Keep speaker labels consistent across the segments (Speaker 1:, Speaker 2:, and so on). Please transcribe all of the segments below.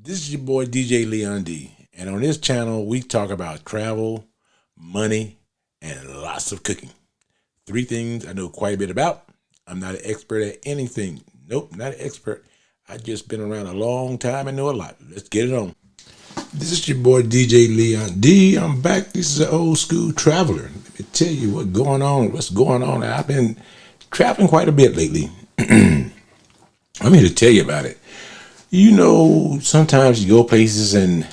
Speaker 1: This is your boy DJ Leon D, and on this channel we talk about travel, money, and lots of cooking. Three things I know quite a bit about. I'm not an expert at anything. Nope, not an expert. I've just been around a long time and know a lot. Let's get it on. This is your boy DJ Leon D. I'm back. This is an old school traveler. Let me tell you what's going on. I've been traveling quite a bit lately. I'm here to tell you about it. You know, sometimes you go places and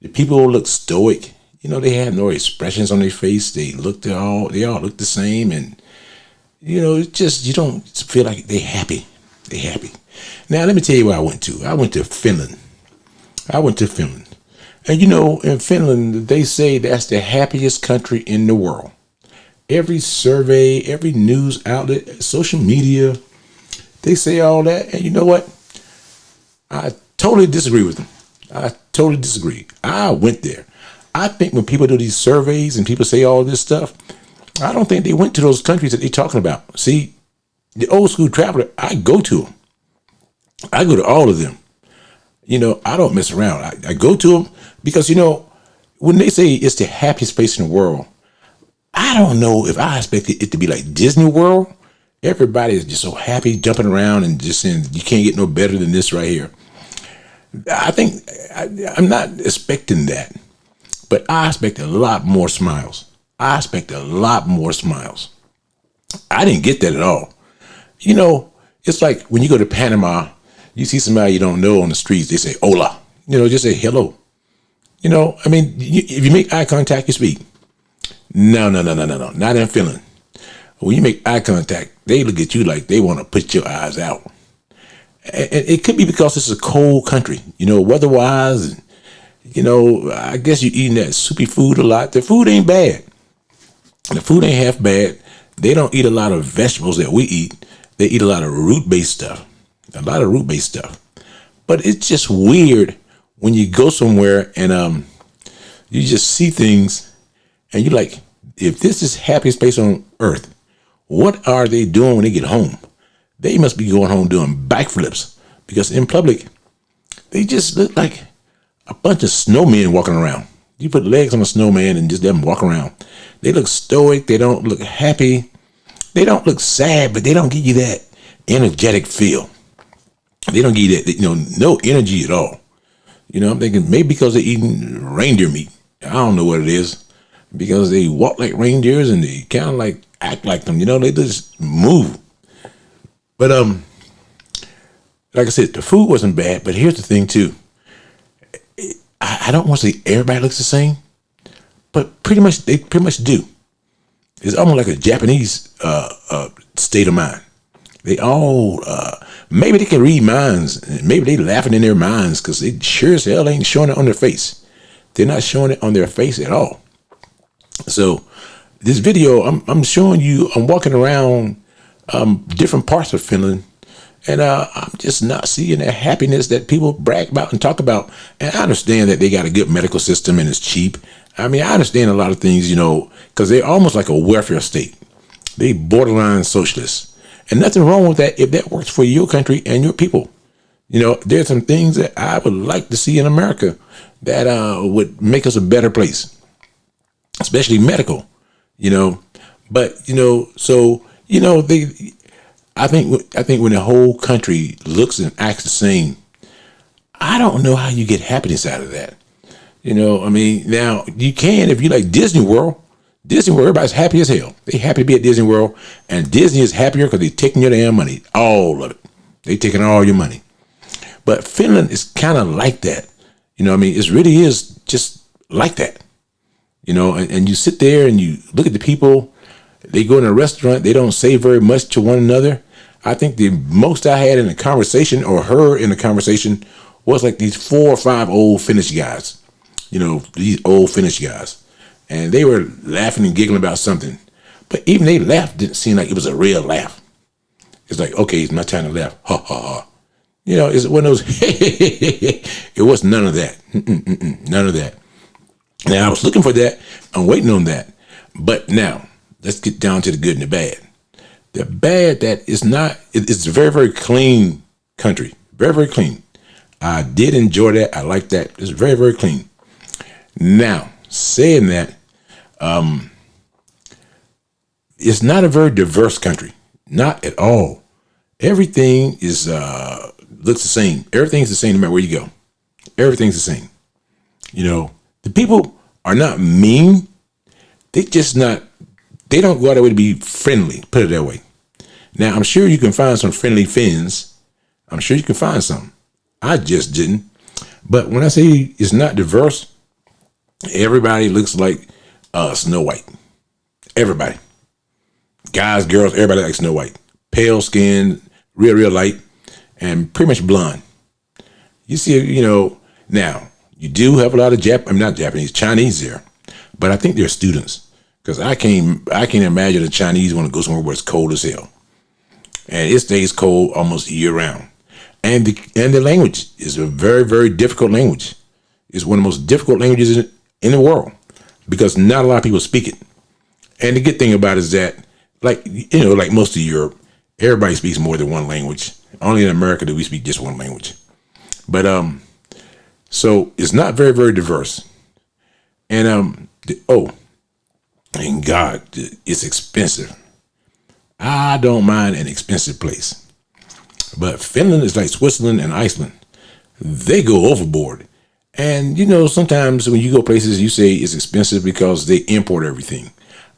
Speaker 1: the people look stoic. You know, they have no expressions on their face. They all look the same, and you know, it's just you don't feel like they're happy. They're happy. Now, let me tell you where I went to. I went to Finland. And you know, in Finland, they say that's the happiest country in the world. Every survey, every news outlet, social media, they say all that. And you know what? I totally disagree with them. I totally disagree. I went there. I think when people do these surveys and people say all this stuff, I don't think they went to those countries that they're talking about. See, the old school traveler, I go to them. I go to all of them. You know, I don't mess around. I go to them because, you know, when they say it's the happiest place in the world, I don't know if I expected it to be like Disney World. Everybody is just so happy, jumping around and just saying, you can't get no better than this right here. I think I'm not expecting that, but I expect a lot more smiles. I didn't get that at all. You know, it's like when you go to Panama, you see somebody you don't know on the streets, they say, hola. You know, just say hello. You know, I mean, if you make eye contact, you speak. No, not in Finland. When you make eye contact, they look at you like they want to put your eyes out. And it could be because it's a cold country, you know, weather-wise. And, you know, I guess you're eating that soupy food a lot. The food ain't bad. The food ain't half bad. They don't eat a lot of vegetables that we eat. They eat a lot of root-based stuff. But it's just weird when you go somewhere and you just see things and you're like, if this is happiest place on earth, what are they doing when they get home? They must be going home doing backflips because in public, they just look like a bunch of snowmen walking around. You put legs on a snowman and just let them walk around. They look stoic. They don't look happy. They don't look sad, but they don't give you that energetic feel. They don't give you that, you know, no energy at all. You know, I'm thinking maybe because they're eating reindeer meat. I don't know what it is. Because they walk like reindeers and they kind of like act like them. You know, they just move. But like I said, the food wasn't bad. But here's the thing too. I don't want to say everybody looks the same, but they pretty much do. It's almost like a Japanese state of mind. They all maybe they can read minds. Maybe they laughing in their minds because they sure as hell ain't showing it on their face. They're not showing it on their face at all. So this video, I'm showing you, I'm walking around different parts of Finland, and I'm just not seeing the happiness that people brag about and talk about. And I understand that they got a good medical system and it's cheap. I mean, I understand a lot of things, you know, because they're almost like a welfare state. They borderline socialists. And nothing wrong with that if that works for your country and your people. You know, there's some things that I would like to see in America that would make us a better place. Especially medical, you know, but you know, so you know, I think when the whole country looks and acts the same, I don't know how you get happiness out of that. You know, I mean, now you can if you like Disney World. Everybody's happy as hell. They happy to be at Disney World, and Disney is happier because they're taking your damn money, all of it. They taking all your money. But Finland is kind of like that. You know, what I mean, it really is just like that. You know, and you sit there and you look at the people, they go in a restaurant, they don't say very much to one another. I think the most I had in a conversation or heard in a conversation was like these 4 or 5 old Finnish guys, you know, these old Finnish guys. And they were laughing and giggling about something. But even they laughed didn't seem like it was a real laugh. It's like, okay, it's my time to laugh. Ha, ha, ha. You know, it's one of those, it was none of that. None of that. Now, I was looking for that. I'm waiting on that. But now, let's get down to the good and the bad. The bad that is not, it's a very, very clean country. Very, very clean. I did enjoy that. I like that. It's very, very clean. Now, saying that, it's not a very diverse country. Not at all. Everything is looks the same. Everything's the same no matter where you go. Everything's the same. The people are not mean. They don't go out of their way to be friendly, put it that way. Now, I'm sure you can find some friendly Finns. I'm sure you can find some. I just didn't. But when I say it's not diverse, everybody looks like Snow White. Everybody. Guys, girls, everybody like Snow White. Pale skin, real light, and pretty much blonde. You see, now, you do have a lot of Chinese there. But I think they're students. Because I can't imagine a Chinese want to go somewhere where it's cold as hell. And it stays cold almost year round. And the language is a very, very difficult language. It's one of the most difficult languages in the world. Because not a lot of people speak it. And the good thing about it is that, like most of Europe, everybody speaks more than one language. Only in America do we speak just one language. But so it's not very, very diverse. And and God, it's expensive. I don't mind an expensive place. But Finland is like Switzerland and Iceland. They go overboard. And sometimes when you go places, you say it's expensive because they import everything.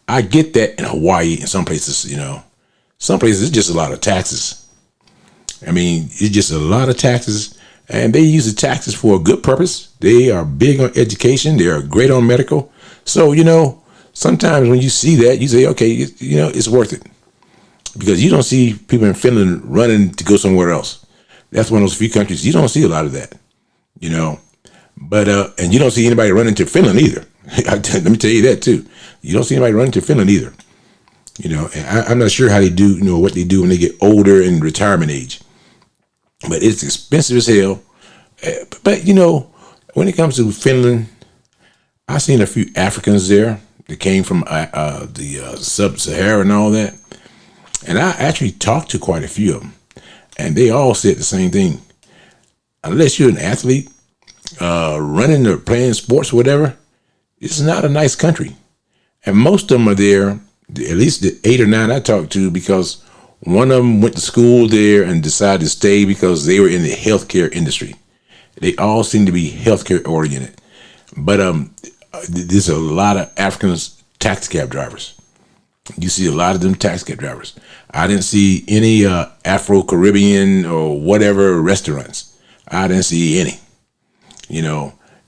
Speaker 1: I get that in Hawaii and some places, some places it's just a lot of taxes. I mean, it's just a lot of taxes, and they use the taxes for a good purpose. They are big on education. They are great on medical. So, sometimes when you see that, you say, okay, it's worth it. Because you don't see people in Finland running to go somewhere else. That's one of those few countries you don't see a lot of that, But and you don't see anybody running to Finland either. Let me tell you that too. You don't see anybody running to Finland either. And I'm not sure how they do, what they do when they get older in retirement age. But it's expensive as hell. But when it comes to Finland, I've seen a few Africans there that came from the sub-Sahara and all that. And I actually talked to quite a few of them. And they all said the same thing. Unless you're an athlete, running or playing sports or whatever, it's not a nice country. And most of them are there, at least the 8 or 9 I talked to, because one of them went to school there and decided to stay because they were in the healthcare industry. They all seem to be healthcare oriented. But there's a lot of Africans taxi cab drivers. You see a lot of them taxi cab drivers. I didn't see any Afro-Caribbean or whatever restaurants. I didn't see any.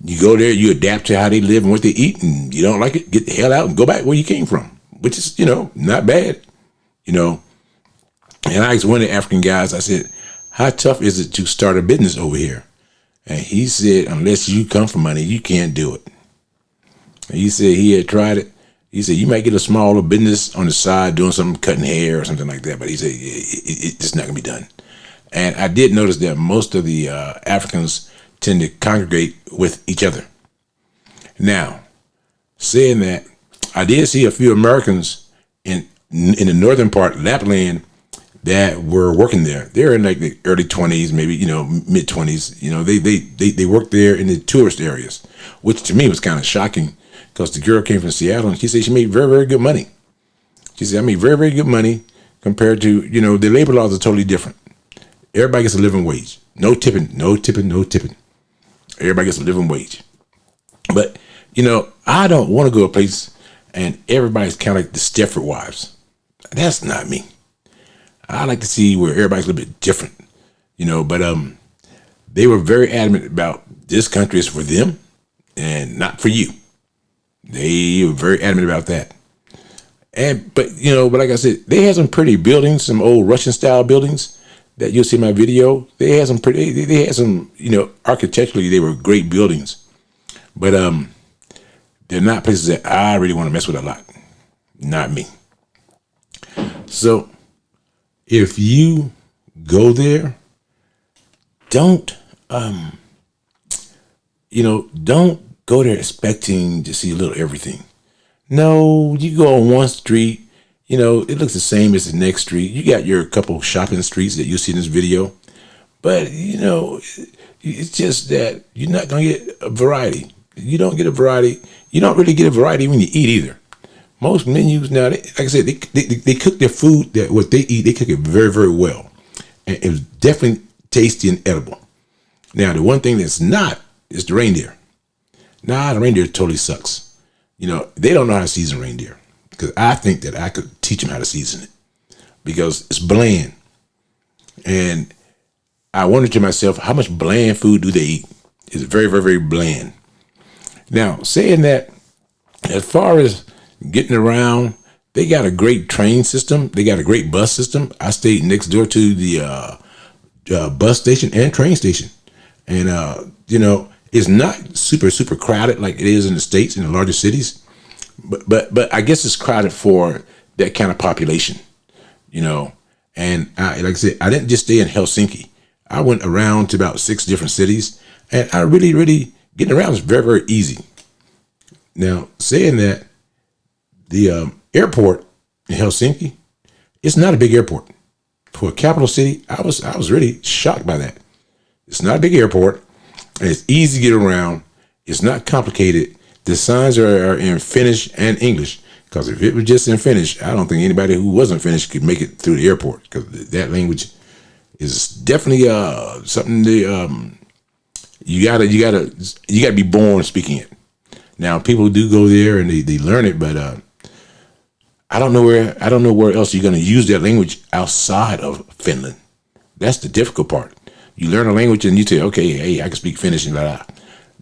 Speaker 1: You go there, you adapt to how they live and what they eat, and you don't like it, get the hell out and go back where you came from, which is, not bad. And I asked one of the African guys, I said, how tough is it to start a business over here? And he said, unless you come from money, you can't do it. And he said he had tried it. He said, you might get a smaller business on the side doing something, cutting hair or something like that. But he said, it's not going to be done. And I did notice that most of the Africans tend to congregate with each other. Now, saying that, I did see a few Americans in the northern part, Lapland, that were working there. They're in like the early 20s, maybe, mid 20s. They worked there in the tourist areas, which to me was kind of shocking because the girl came from Seattle and she said she made very, very good money. She said, I made very, very good money compared to, the labor laws are totally different. Everybody gets a living wage. No tipping, no tipping, no tipping. Everybody gets a living wage. But, I don't want to go to a place and everybody's kind of like the Stepford wives. That's not me. I like to see where everybody's a little bit different, but they were very adamant about this country is for them and not for you. They were very adamant about that. But like I said, they had some pretty buildings, some old Russian style buildings that you'll see in my video. They had some architecturally, they were great buildings, but they're not places that I really want to mess with a lot. Not me. So if you go there, don't don't go there expecting to see a little everything. No, you go on one street, it looks the same as the next street. You got your couple shopping streets that you'll see in this video, But it's just that you're not gonna get a variety. You don't get a variety. You don't really get a variety when you eat either. Most menus now, like I said, they cook their food, that what they eat, they cook it very, very well, and it was definitely tasty and edible. Now, the one thing that's not is the reindeer. Nah, the reindeer totally sucks. They don't know how to season reindeer, because I think that I could teach them how to season it, because it's bland. And I wondered to myself, how much bland food do they eat? It's very, very, very bland. Now, saying that, as far as getting around, they got a great train system. They got a great bus system. I stayed next door to the bus station and train station. And, it's not super, super crowded like it is in the States, in the larger cities. But I guess it's crowded for that kind of population, And like I said, I didn't just stay in Helsinki. I went around to about 6 different cities, and I really, really, getting around is very, very easy. Now, saying that, the airport in Helsinki, it's not a big airport. For a capital city, I was really shocked by that. It's not a big airport, and it's easy to get around. It's not complicated. The signs are in Finnish and English, because if it was just in Finnish, I don't think anybody who wasn't Finnish could make it through the airport, because that language is definitely something that you gotta be born speaking it. Now, people do go there and they learn it, but I don't know where else you're gonna use that language outside of Finland. That's the difficult part. You learn a language and you say, okay, hey, I can speak Finnish and blah, blah.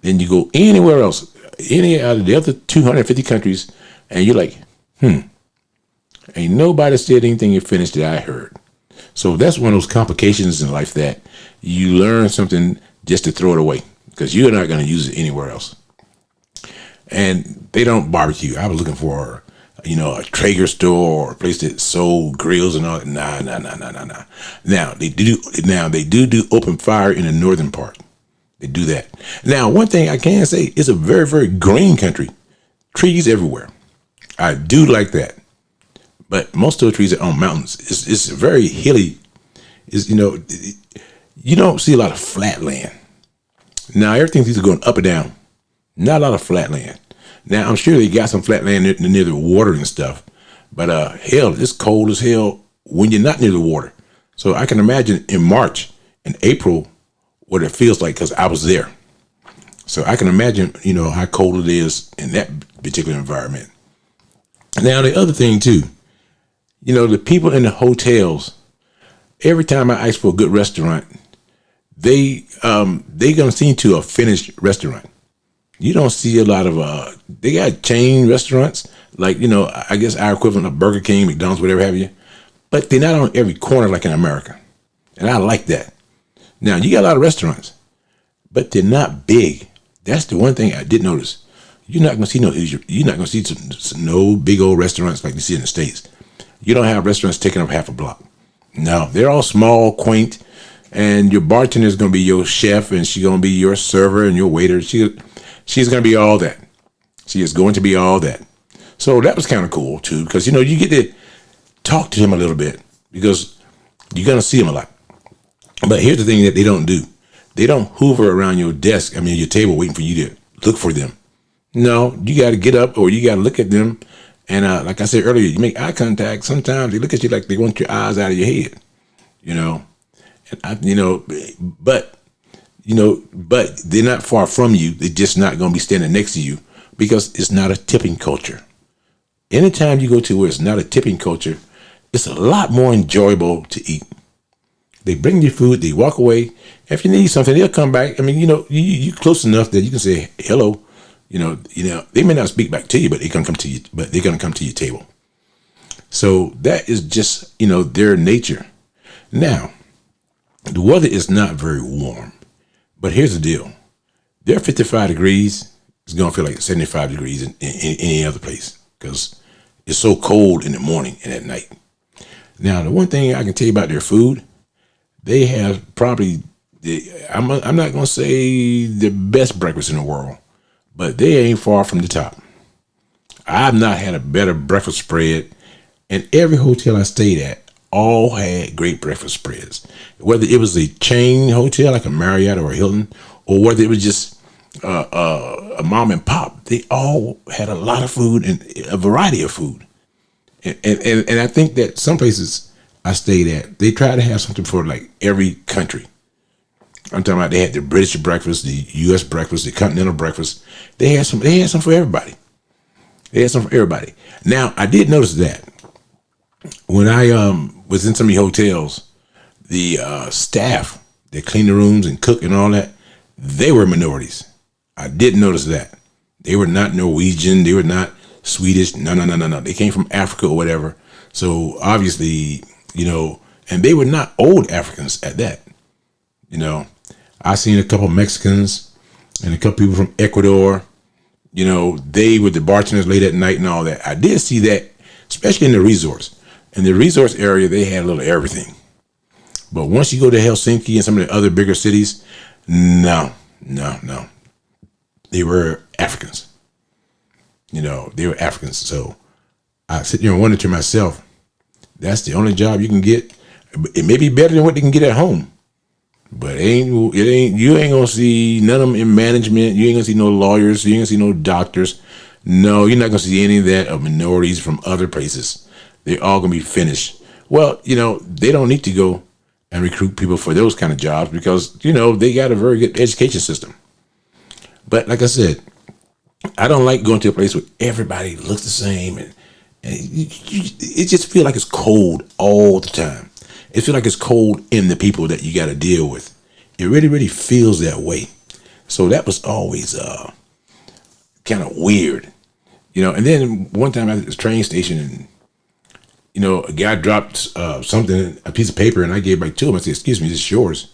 Speaker 1: Then you go anywhere else, any out of the other 250 countries, and you're like, ain't nobody said anything in Finnish that I heard. So that's one of those complications in life, that you learn something just to throw it away, because you're not going to use it anywhere else. And they don't barbecue. I was looking for, a Traeger store or a place that sold grills and all. Nah. Now they do open fire in the northern part. They do that. Now, one thing I can say, it's a very, very green country. Trees everywhere. I do like that. But most of the trees are on mountains. It's very hilly. You don't see a lot of flat land. Now, everything's either going up or down. Not a lot of flat land. Now, I'm sure they got some flat land near the water and stuff. But hell, it's cold as hell when you're not near the water. So I can imagine in March and April what it feels like, because I was there. So I can imagine, how cold it is in that particular environment. Now, the other thing too, the people in the hotels, every time I ask for a good restaurant, they gonna send to a Finnish restaurant. You don't see a lot of they got chain restaurants, like, I guess our equivalent of Burger King, McDonald's, whatever have you, but they're not on every corner like in America. And I like that. Now, you got a lot of restaurants, but they're not big. That's the one thing I did notice. You're not gonna see no big old restaurants like you see in the States. You don't have restaurants taking up half a block. No, they're all small, quaint, and your bartender is gonna be your chef, and she's gonna be your server and your waiter. She's gonna be all that. She is going to be all that. So that was kind of cool too, because you get to talk to him a little bit, because you're gonna see him a lot. But here's the thing that they don't do. They don't hoover around your desk, your table, waiting for you to look for them. No, you got to get up, or you got to look at them. And like I said earlier, you make eye contact. Sometimes they look at you like they want your eyes out of your head, but they're not far from you. They're just not going to be standing next to you, because it's not a tipping culture. Anytime you go to where it's not a tipping culture, it's a lot more enjoyable to eat. They bring you food, they walk away. If you need something, they'll come back. You close enough that you can say hello. They may not speak back to you, but they're gonna come to you. But they're gonna come to your table. So that is just their nature. Now, the weather is not very warm, but here's the deal: they're 55 degrees. It's gonna feel like 75 degrees in any other place, because it's so cold in the morning and at night. Now, the one thing I can tell you about their food, they have probably I'm not gonna say the best breakfast in the world, but they ain't far from the top. I've not had a better breakfast spread, and every hotel I stayed at all had great breakfast spreads. Whether it was a chain hotel like a Marriott or a Hilton, or whether it was just a mom and pop, they all had a lot of food and a variety of food. And I think that some places I stayed at, they try to have something for like every country. I'm talking about they had the British breakfast, the U.S. breakfast, the continental breakfast. They had some. They had some for everybody. They had some for everybody. Now I did notice that when I was in some of the hotels, the staff that clean the rooms and cook and all that, they were minorities. I did notice that. They were not Norwegian. They were not Swedish. No. They came from Africa or whatever. So obviously, and they were not old Africans at that. I seen a couple Mexicans and a couple people from Ecuador. They were the bartenders late at night and all that. I did see that, especially in the resorts. In the resorts area, they had a little everything. But once you go to Helsinki and some of the other bigger cities, no. They were Africans. They were Africans. So I sit there and wonder to myself, that's the only job you can get. It may be better than what they can get at home. But you ain't gonna see none of them in management. You ain't gonna see no lawyers. You ain't gonna see no doctors. No, you're not gonna see any of that of minorities from other places. They're all gonna be finished. Well, they don't need to go and recruit people for those kind of jobs because, they got a very good education system. But like I said, I don't like going to a place where everybody looks the same and it just feels like it's cold all the time. It feels like it's cold in the people that you got to deal with. It really, really feels that way. So that was always kind of weird, And then one time at this train station, and a guy dropped something, a piece of paper, and I gave it back to him. I said, "Excuse me, this is yours."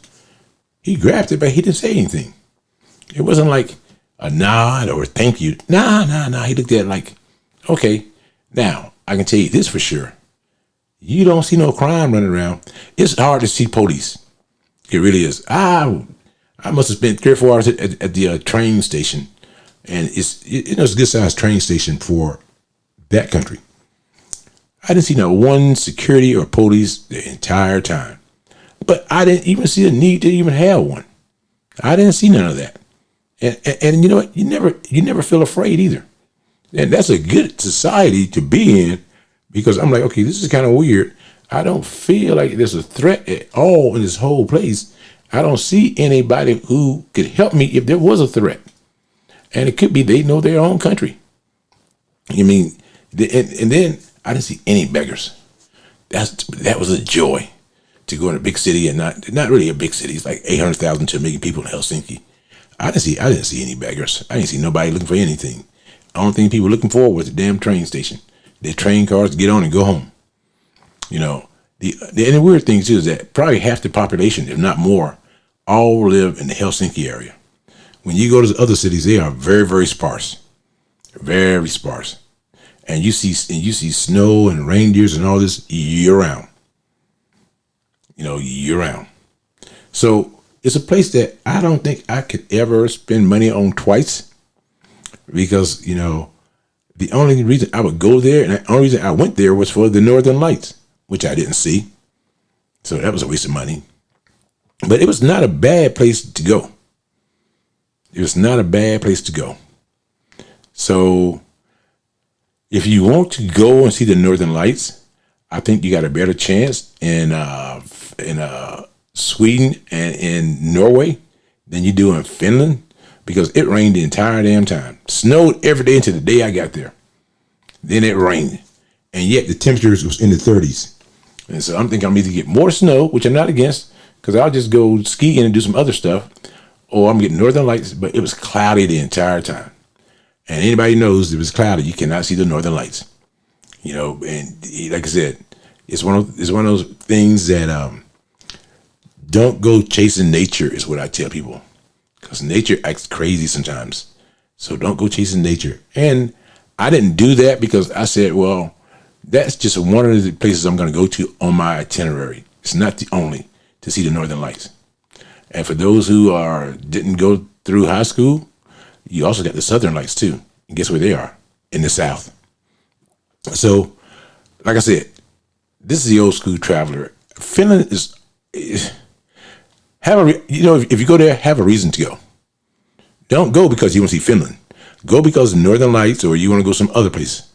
Speaker 1: He grabbed it, but he didn't say anything. It wasn't like a nod or a thank you. Nah. He looked at it like, okay, now I can tell you this for sure. You don't see no crime running around. It's hard to see police. It really is. I must have spent 3 or 4 hours at the train station, and it's a good sized train station for that country. I didn't see not one security or police the entire time, but I didn't even see the need to even have one. I didn't see none of that, and you know what? You never feel afraid either, and that's a good society to be in. Because I'm like, okay, this is kind of weird. I don't feel like there's a threat at all in this whole place. I don't see anybody who could help me if there was a threat. And it could be they know their own country. And then I didn't see any beggars. That was a joy to go in a big city and not really a big city. It's like 800,000 to 1 million people in Helsinki. I didn't see any beggars. I didn't see nobody looking for anything. The only thing people were looking for was the damn train station. Their train cars, get on and go home. The weird thing too is that probably half the population, if not more, all live in the Helsinki area. When you go to the other cities, they are very, very sparse, very sparse, and you see snow and reindeers and all this year round. Year round. So it's a place that I don't think I could ever spend money on twice, because the only reason I would go there, and the only reason I went there, was for the Northern Lights, which I didn't see. So that was a waste of money. But it was not a bad place to go. It was not a bad place to go. So if you want to go and see the Northern Lights, I think you got a better chance in Sweden and in Norway than you do in Finland. Because it rained the entire damn time. Snowed every day until the day I got there. Then it rained. And yet the temperatures was in the 30s. And so I'm thinking I'm either get more snow, which I'm not against, because I'll just go skiing and do some other stuff, or I'm getting Northern Lights, but it was cloudy the entire time. And anybody knows if it's cloudy, you cannot see the Northern Lights. And like I said, it's one of those things that don't go chasing nature is what I tell people. Because nature acts crazy sometimes. So don't go chasing nature. And I didn't do that because I said, well, that's just one of the places I'm going to go to on my itinerary. It's not the only to see the Northern Lights. And for those who didn't go through high school, you also got the Southern Lights too. And guess where they are? In the South. So, like I said, This is the old school traveler. Finland is if you go there, have a reason to go. Don't go because you want to see Finland. Go because of the Northern Lights, or you want to go some other place.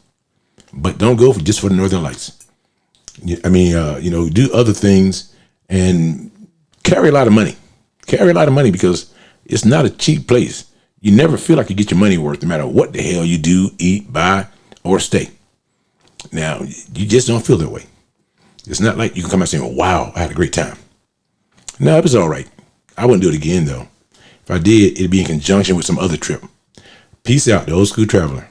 Speaker 1: But don't go just for the Northern Lights. Do other things and carry a lot of money. Carry a lot of money because it's not a cheap place. You never feel like you get your money worth no matter what the hell you do, eat, buy, or stay. Now, you just don't feel that way. It's not like you can come out saying, wow, I had a great time. No, it was all right. I wouldn't do it again, though. If I did, it'd be in conjunction with some other trip. Peace out, the old school traveler.